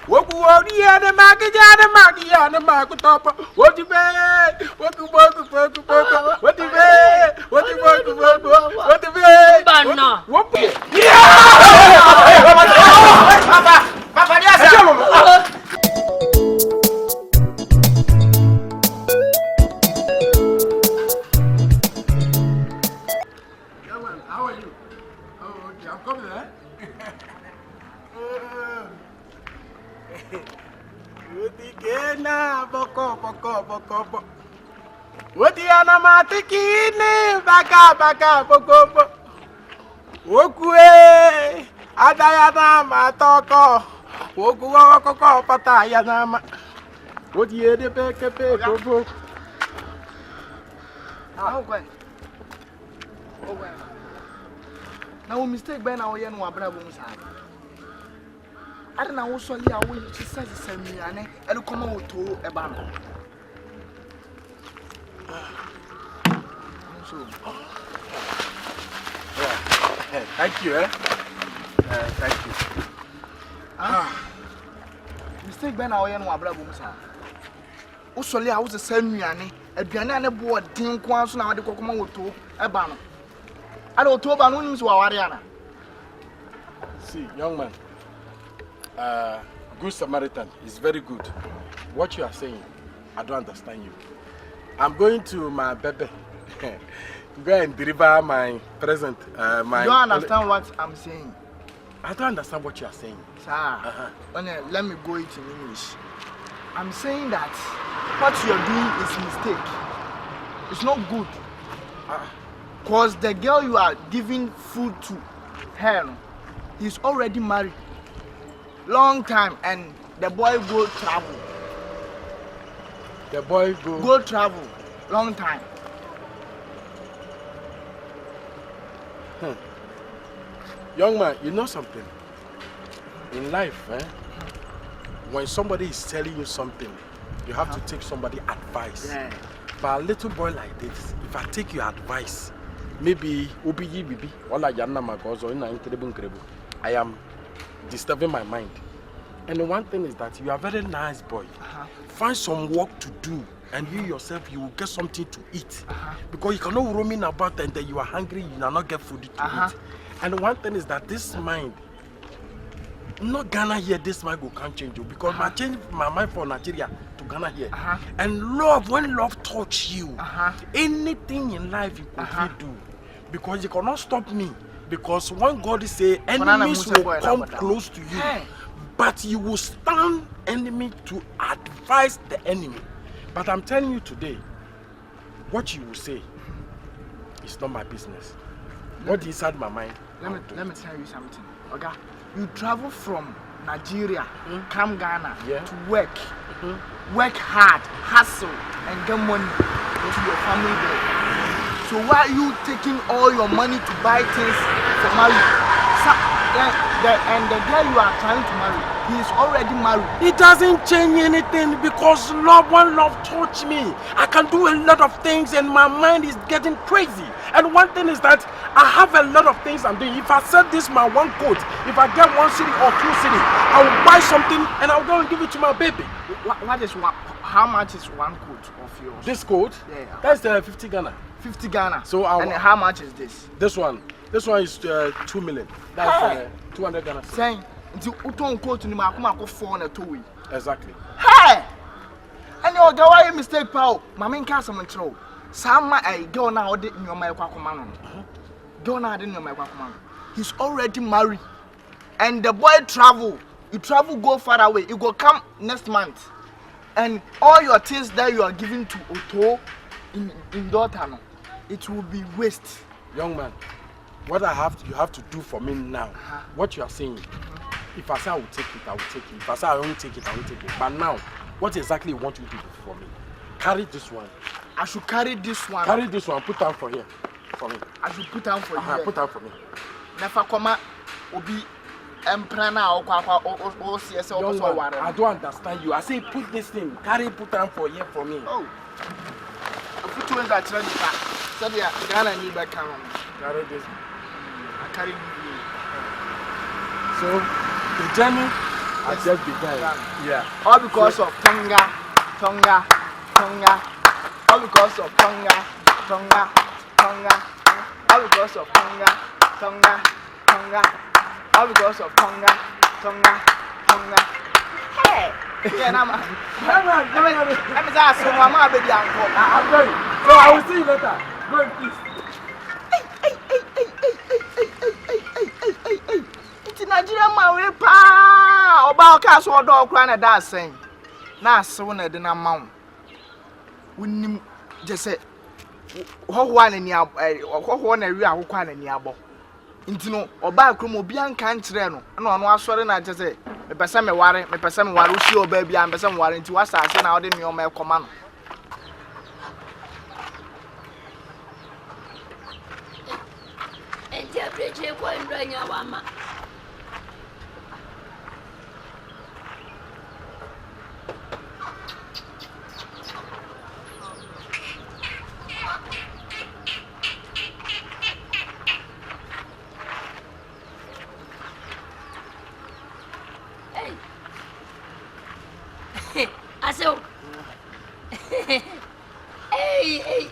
Woku wodi and a maki and a market top. What you pay? What you work? What you pay? What you work? What you pay? Banana. What? Papa, yes, How are you? Oh, okay, I'm coming, eh? Utikena, boko. Utiana matikini, baka, boko. Wokue, adayana matoko. Woku, patayana. What ye de beke, boko. How going? Now, mistake by now, young Wabrabum. I don't know, so yeah, she says, send me an and come out to a banner. Thank you, eh? Thank you. Mistake by now, young Wabrabum. Usoli, I was a send me a piano board, think once now the Kokomo to a banner. I don't talk about names to Ariana. See, young man, good Samaritan is very good. What you are saying, I don't understand you. I'm going to my baby. Go and deliver my present. My. You don't understand what I'm saying. I don't understand what you are saying. Sir, let me go it in English. I'm saying that what you're doing is mistake. It's not good. Because the girl you are giving food to, her, he's already married. Long time, and the boy go travel. The boy go travel. Long time. Young man, you know something? In life, when somebody is telling you something, you have to take somebody advice. Yeah. For a little boy like this, if I take your advice, maybe I am disturbing my mind. And one thing is that you are a very nice boy. Find some work to do, and you yourself, you will get something to eat. Because you cannot roaming about and then you are hungry, you cannot get food to eat. And one thing is that this mind, not Ghana here, this mind can't change you. Because I changed my mind from Nigeria to Ghana here. And love, when love touch you, anything in life you could do. Because you cannot stop me. Because when God say enemies will come close to you, but you will stand enemy to advise the enemy. But I'm telling you today, what you will say is not my business. What is inside my mind? Let me tell you something. Okay? You travel from Nigeria, come Ghana to work. Work hard, hustle, and get money to your family there. So why are you taking all your money to buy things for marriage? And the girl you are trying to marry, he is already married. It doesn't change anything because love, when love touch me, I can do a lot of things and my mind is getting crazy. And one thing is that I have a lot of things I'm doing. If I sell this my one coat, if I get 1 city or 2 city, I will buy something and I'll go and give it to my baby. What is one? How much is one coat of yours? This coat? Yeah. That's 50 Ghana. 50 Ghana. So and how much is this? This one is 2 million. That's 200 Ghana. Saying, until Uton coat in my Kumako 4 Exactly. Hey! And you're going mistake, pal. My main castle control. Some I go now in your Mayaquaman. Go now in your Mayaquaman. He's already married. And the boy travel. You travel, go far away. You go come next month. And all your things that you are giving to Otto in Dotano, it will be waste. Young man, what you have to do for me now, what you are saying, if I say I will take it, I will take it. If I say I won't take it, I won't take it. But now, what exactly you want you to do for me? Carry this one. I should carry this one. Carry this one, put down for here. For me. I should put down for you. Put down for me. Never come obi emprana or CSL. I don't understand you. I say put this thing, put down for here for me. Oh. Put two in that trend. Said ya Ghana need back camera. Carry this. I carry So the journey I just began. Yeah. All because of Tonga. All because of Tonga. All because of Tonga. All because of Tonga. Hey! Yeah, I'm asking my baby uncle. I'm going. So I will see you later. Go in peace. It's Nigeria man we pa. Oba oka so do okra na da asen. Na asew na de na mawo. Wonim je se ho na ni ho na wi akokwa na ni abo. Nti no oba akrom obi anka nkire no na ono asore na je se me pese me ware o si oba bia me pese me ware nti wasa ase na ode ni o ma ekoma no. Preche kwa ndanya wama. Hey. Aso. Hey.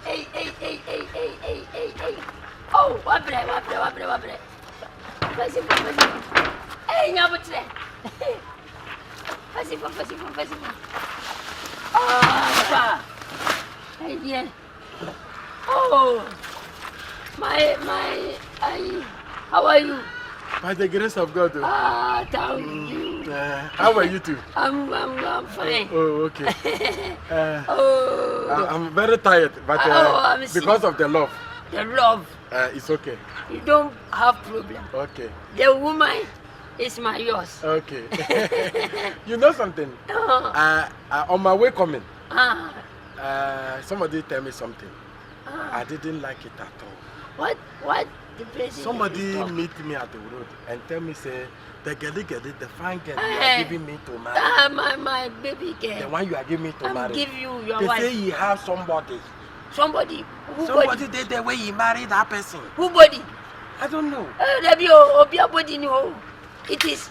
Oh, wabre. Vas-y. Hey, nyabutre. Vas-y. Oh, ça. Hey, bien. Oh, how are you? By the grace of God. Thank you. How are you too? I'm fine. Oh, okay. I'm very tired, but because of the love. The love. It's okay. You don't have problem. Okay. The woman is my yours. Okay. You know something? On my way coming, somebody tell me something. I didn't like it at all. What? The place somebody meet me at the road and tell me, say, the fine girl you are giving me to marry. My baby girl. The one you are giving me to marry. Give you your they wife. Say he has somebody. Somebody did the way he married that person. Who body? I don't know. Obia body no. It is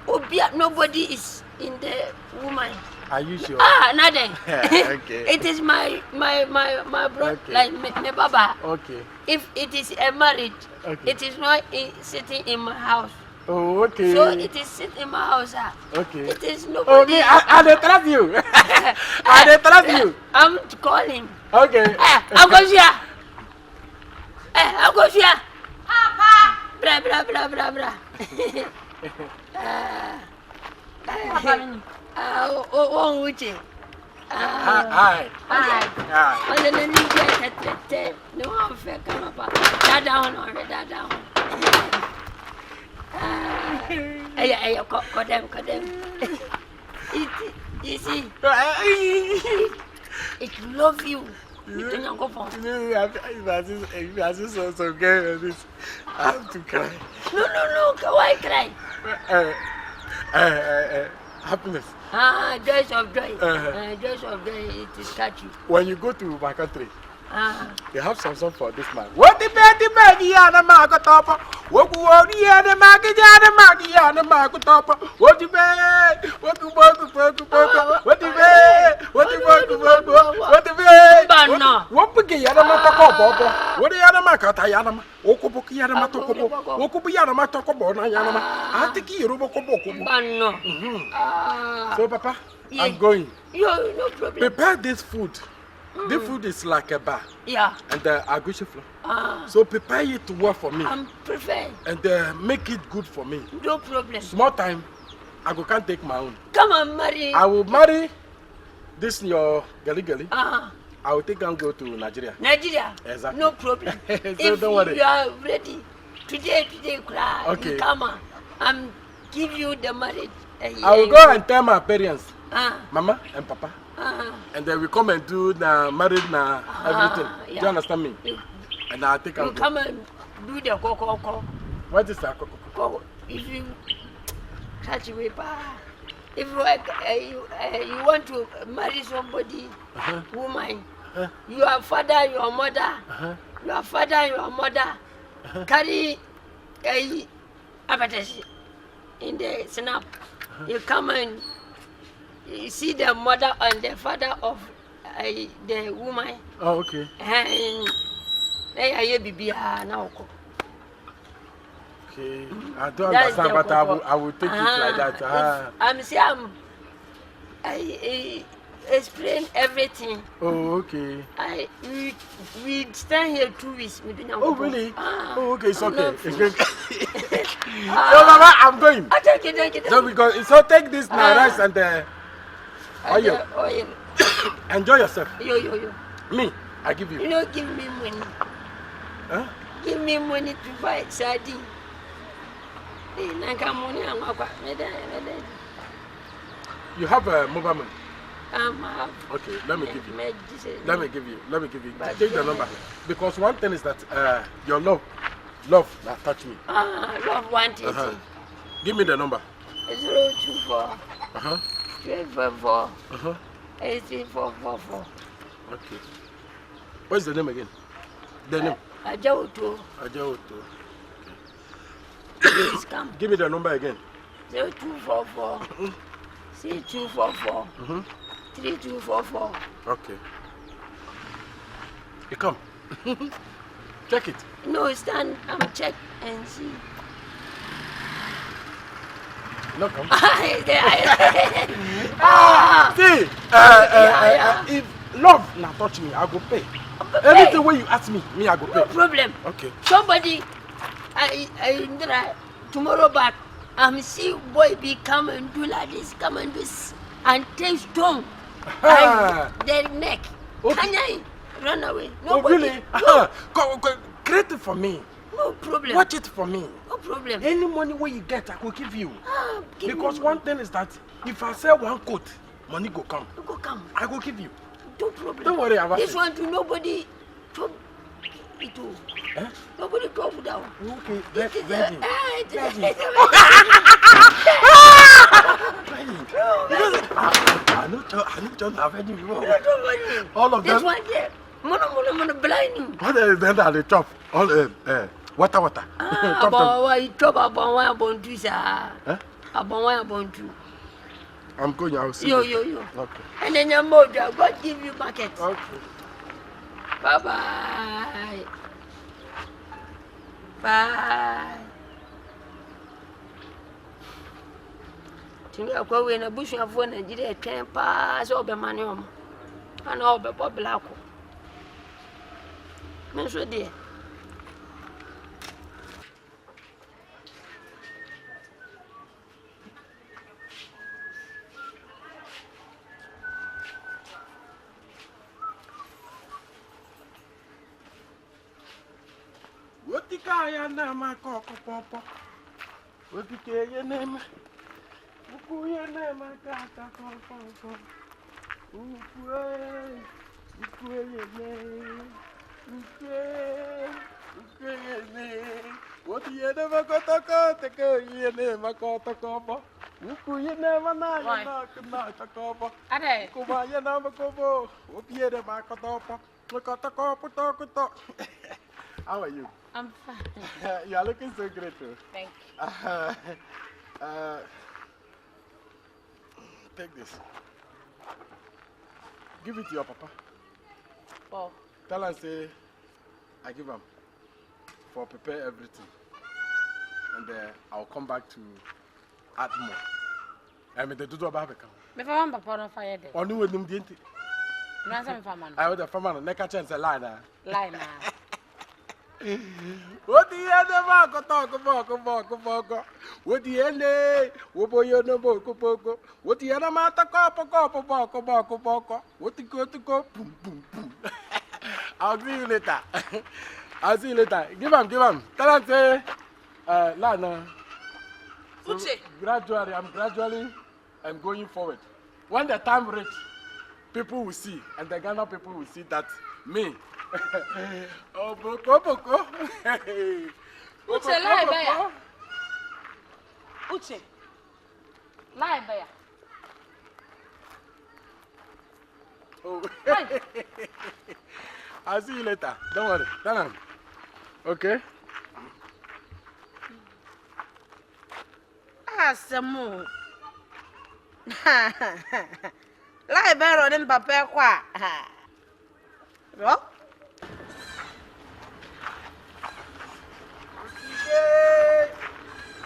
Obia. Nobody is in the woman. Are you sure? Nothing. Okay. It is my brother, Okay. like my baba. Okay. If it is a marriage, Okay. it is not sitting in my house. Oh, okay. So it is sitting in my house. Okay. It is nobody. Okay, I don't trust you. I don't trust you. I'm calling. Okay. I'll go here. I'll go here. Bra. Uche. Hi. No, come up. That down. Kodem. You see, it love you. You are so good. I have to cry. No, why cry? Happiness. Joys of joy. Joys of joy, it is catch you. When you go to my country, they have some song for this man. What the baby yana market top? What the market yana market top? What the bed? What the what the yana matoko? What the yana makata yana? Okubuki yana matoko. Okubu yana matoko bona yana. I think you roboko. So Papa, I'm going. No problem. Prepare this food. The food is like a bar. Yeah. And I go flour. So prepare it to work for me. I'm prepared. And make it good for me. No problem. Small time, I can't take my own. Come on, marry. I will marry this your gali. I will take and go to Nigeria. Nigeria? Exactly. No problem. So if don't worry. You are ready. Today, cry. Okay. You come on. I'm give you the marriage. I will go and tell my parents, Mama and Papa. And then we come and do the marriage everything. Yeah. Do you understand me? And I'll take You come and do the coco. What is that coco? If you catch me, if you want to marry somebody, woman, your father, your mother, carry a appetizer in the snap. You come and you see the mother and the father of the woman. Oh, okay. And they are baby now. Okay, I don't understand, but I will take it like that. I explain everything. Oh, okay. We stand here 2 weeks. Oh, really? Oh, okay, it's okay. No, Mama, I'm going. Thank you. So because so take this rice and oil. Enjoy yourself. Yo. Me, I give you. You don't give me money. Huh? Give me money to buy sardine. You have a mobile money? Okay, let me give you. Let me give you. Take the number. Because one thing is that your love that touch me. Love wanted. Give me the number. 024 344 83444. Okay. What's the name again? The name? Ajaoto. Please come. Give me the number again. 0244 6244 3244. Okay. You come. Check it. No, stand. Check and see. No, come. See, if love not touch me, I go pay. Anything when you ask me, I go pay. No problem. Okay. Somebody, tomorrow back, see boy be come and do like this, and take stone and their neck. Okay. Can I run away? Nobody. Oh, really? No. Create it for me. No problem. Watch it for me. No problem. Any money where you get, I will give you. Because me one thing is that if I sell one coat, money go come. Go come. I will give you. No problem. Don't worry about this it. one to nobody. Nobody talk down. Okay, Reggie. I don't have any more. All of them. This one there. Mono blind you. What is that they chop? All water. Abon two, sir. Abon two. I'm going. I'll see. Yo. Okay. And then your mother, God give you bucket. Okay. Bye. Timi akwa we na busuafo Nigeria twen pa so be mane om. Ana obe black. Men so dey. Wotikaya na makoko popo. Wotikaya na ukuye na makata popo. Ukuye ne. Wotiye na makota ko ye makota kopo. Ukuye na manaya na kopo. Ade. Kubaya na makopo. Wotiye na makota popo. Makota kopo to. How are you? I'm fine. You are looking so great too. Thank you. Take this. Give it to your papa. Oh. Tell him say I give him for prepare everything. And I'll come back to add more. I mean the do about become. Me fa wan papa no fire there. Onu we num dienti. Na say me fa man. I would the farmer na ka chance line na. Line na. What the end of talk? What the end? Woboyo no boko. What the end of mata boko. What the go? Boom. I'll see you later. Give him. Tell him say, Lana. Uche. Gradually, I'm going forward. When the time reach, people will see, and the Ghana people will see that me. Oh, boko. Uche, lie there. Uche. Lie there. Oh. I'll see you later. Don't worry. Tell him. Okay? Some more. Lie better than Papa Qua. What?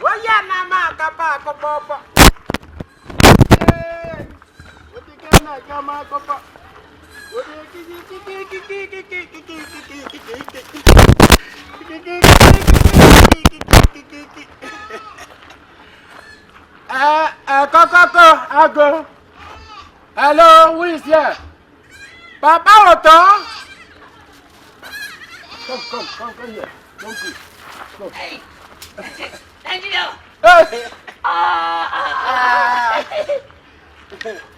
Why, yeah, Mama, Papa, Papa. What the Gamma, Papa? Go. Hello, who is here? Papa Otto? Come here. Don't go. Come. Hey, Angelo.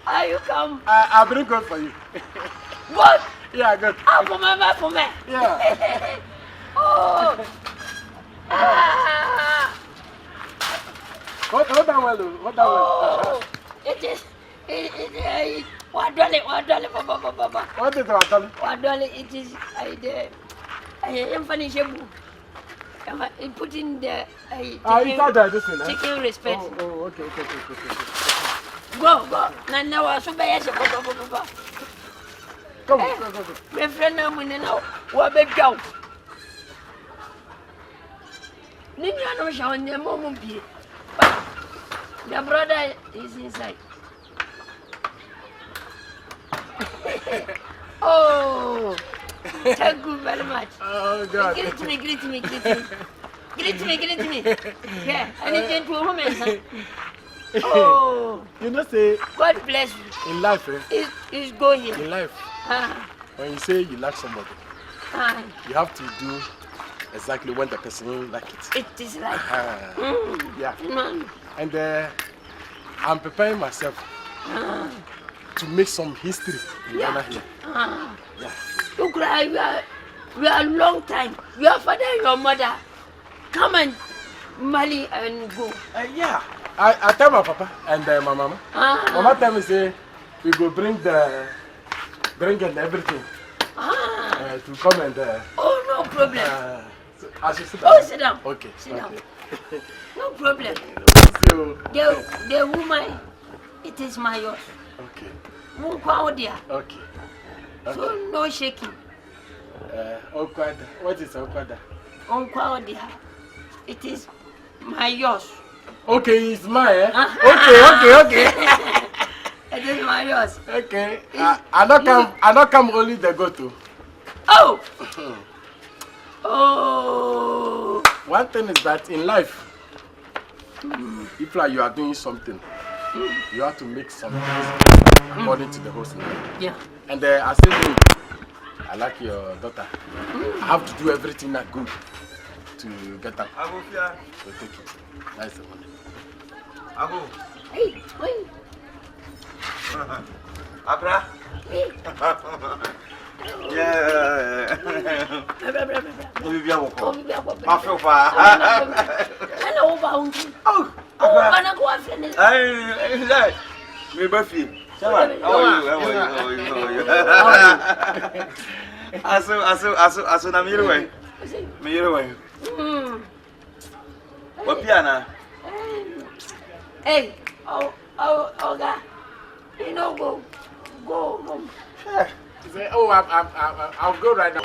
Are you come? I'll bring good for you. Good? Yeah, good. For me. Yeah. Oh. What that well? Oh. It is. What dolly, Papa. What is our dolly? What dolly? It is. I am finishing book. It put in the chicken respect. Oh, okay. Go. Now I so bad. Papa. Go. My friend, I'm in now. What big down? Nini no showing the moment be. The brother is inside. Oh, thank you very much. Oh, God. Greet me. Yeah, anything to a woman, huh? Oh, You know, say, God bless you. in life, It's going. in life, when you say you like somebody, you have to do exactly when the person like it. It is like. Yeah. Man. And I'm preparing myself to make some history in Ghana here. Yeah. You cry, we are a long time. Your father and your mother come and marry and go. Yeah. I tell my papa and my mama. Mama tell me say we go bring and everything to come and. Oh, no problem. So I should sit down. Oh, sit down. Okay. Sit down. No problem. So, The woman, it is my yours. okay. Okay. So no shaking. Okwada. What is Okwada? It is my yours. Okay, it's mine. Okay. It is my yours. Okay. I don't come only the go to. Oh. Oh. One thing is that in life, if like you are doing something, you have to make some things according to the whole scenario. Yeah. And I said, me, I like your daughter. I have to do everything that good to get her. I go here. So take it. That's the money. I go. Hey, wait. Abra. Hey. Yeah. Oh, Maafia me Buffy. How are you? Aso na miro we. What piano? Hey, Oga, you know, go. He said, oh, I'll go right now.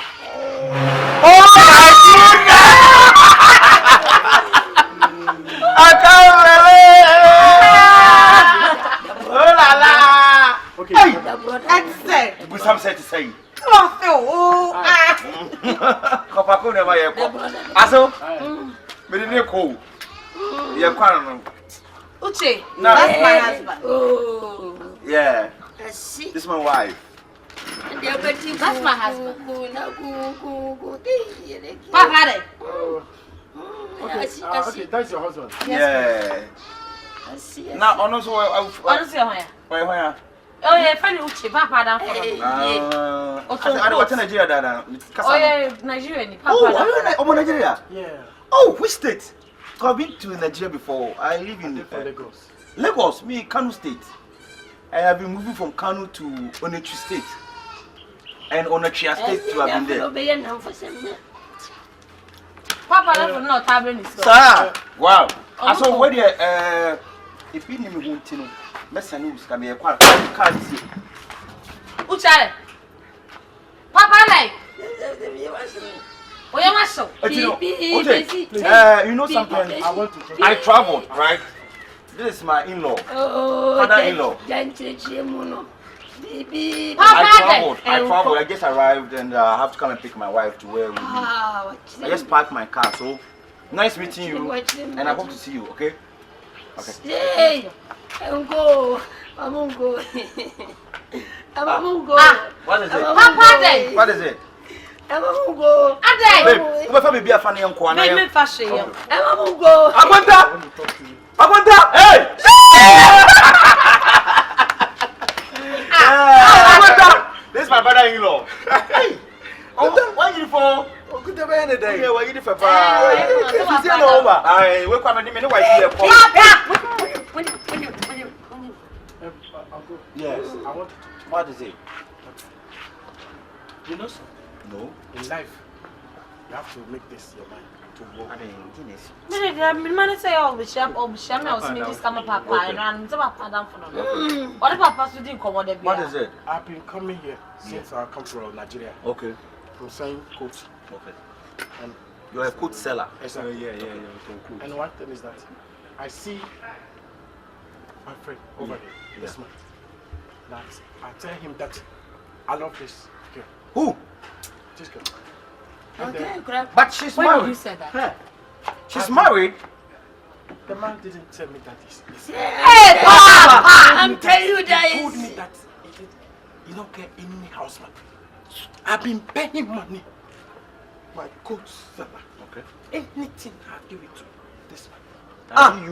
Oh my goodness! I can't believe! Oh la la! Okay. Hey! But some said to say. Kopako never yet. Aso? Me didn't call. You're quite Uche, no. That's my husband. Oh, Yeah. I see. This is my wife. That's my husband. Papa, Papa, Okay, that's your husband. Yeah. I see. Now, honestly, honestly, where? oh yeah, funny Uche, Papa, down for I don't Nigeria, Dada. Oh yeah, Nigerian, Oh, Papa. Nigeria? Yeah. Oh, which state? I've been to Nigeria before. I live in Lagos. Lagos, me, Kano State. I have been moving from Kano to Onitsha State. And Onitsha State to have been there. Papa, that's not having this. Sir, wow. So where the if you name me, Messa news can be a car. Uche. Papa like. Oh, you must show. You know something? I want to. I traveled, right? This is my in-law. Father-in-law. I traveled. I just arrived and I have to come and pick my wife to where we live. I just parked my car. So nice meeting you, and I hope to see you. Okay? Okay. Hey, I'm go. What is it? Papa, What is it? I'm go. Babe, come be a funny young one. Make me fashion. I'm go. Aguanta! Hey! This is my brother-in-law. Hey! Why you for? Good day, any day. Yeah, why you for? You see no over. I wake up and me why you Yes. I want to. What is it? You know something? No. In life, you have to make this your mind to work. I mean, Guinness. Man say all the shop, all the shop. Now see me this come papa and I'm papa down for no. What if papa didn't come on the What is it? I've been coming here since I come from Nigeria. Okay. From selling coats. Okay. And you're a coat seller. exactly. Yeah. And one thing is that I see my friend over there, this man. That I tell him that I love this girl. Who? This girl. Okay, But she's Why did married. you say that? Huh? She's married. The man didn't tell me that he's hey, Papa, I'm telling you that he told me that he don't get any houseman. I've been paying money. My coat seller. Okay. Anything I give it to this man.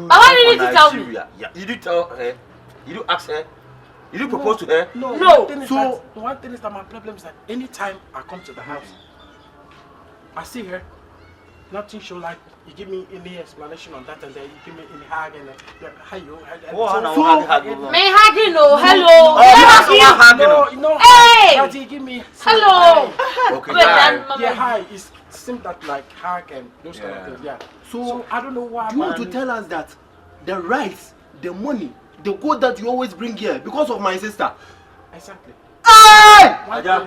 Why did you tell me? Yeah. You did tell her. You do ask her. You do propose to her. No. One thing is that my problem is that anytime I come to the house, I see her. Nothing show like you give me any explanation on that, and then you give me any hug and hi you. May hugging no hello. No. Hey! But you give me Hello. Okay. Yeah, hi. It seems that like hug and those kind of things. Yeah. So I don't know why. You want to tell us that the rights, the money, the gold that you always bring here because of my sister? Exactly. Hey!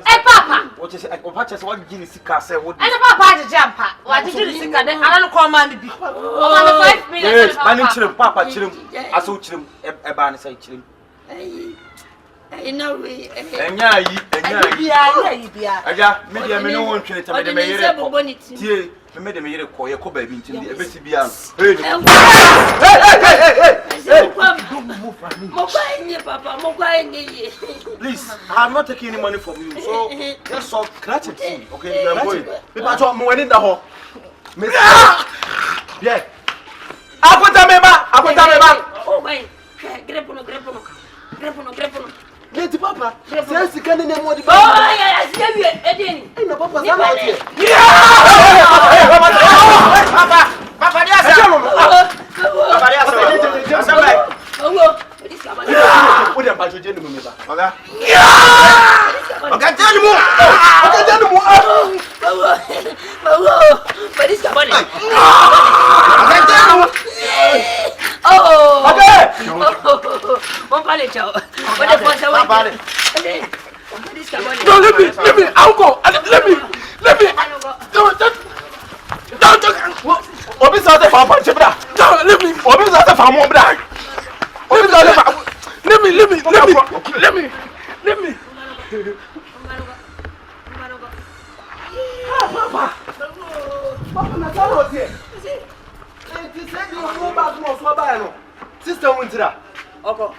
Hey, Papa. What is it? What is what Guinness say? What? And the Papa to jump. What did you think? I don't call man to be. Oh, 5 minutes. Mani chirim, Papa chirim. Aso chirim. Eba ni say chirim. I know we. Enya yi. Aja, me dia me no won twene te me de me yere. Tie, me de me yere ko ye ko ba bi ntim de ebesi bia no. Please, I'm not taking any money from you. So, just solve gratitude. Okay, you are going. People talk more in the hall. Yeah. Aguanta meba. Oh, wait. Grepono. Get Papa. Says you can't name what the Oh, I see you, Eddie. Hey, no, Papa's out here. Papa, let me, I'll go. Let me. Don't. Obi sa te fa punch bra. Let me. Obi sa te fa mo bra. Obi sa te fa. Let me. Papa, na tell us here. Hey, you said you go back to Swaba no. Sister Wintera. Oko.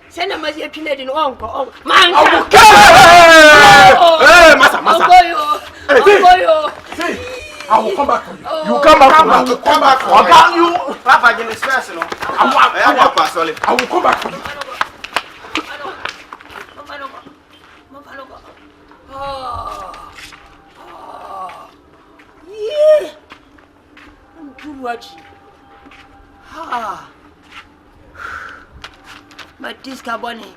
Send a message to Neddy. Uncle. Man. Hey, massa. I will come back for you. You come back for you. Papa, give me stress, no. I will come back for you. Yeah. I'm good watching. My disc bunny.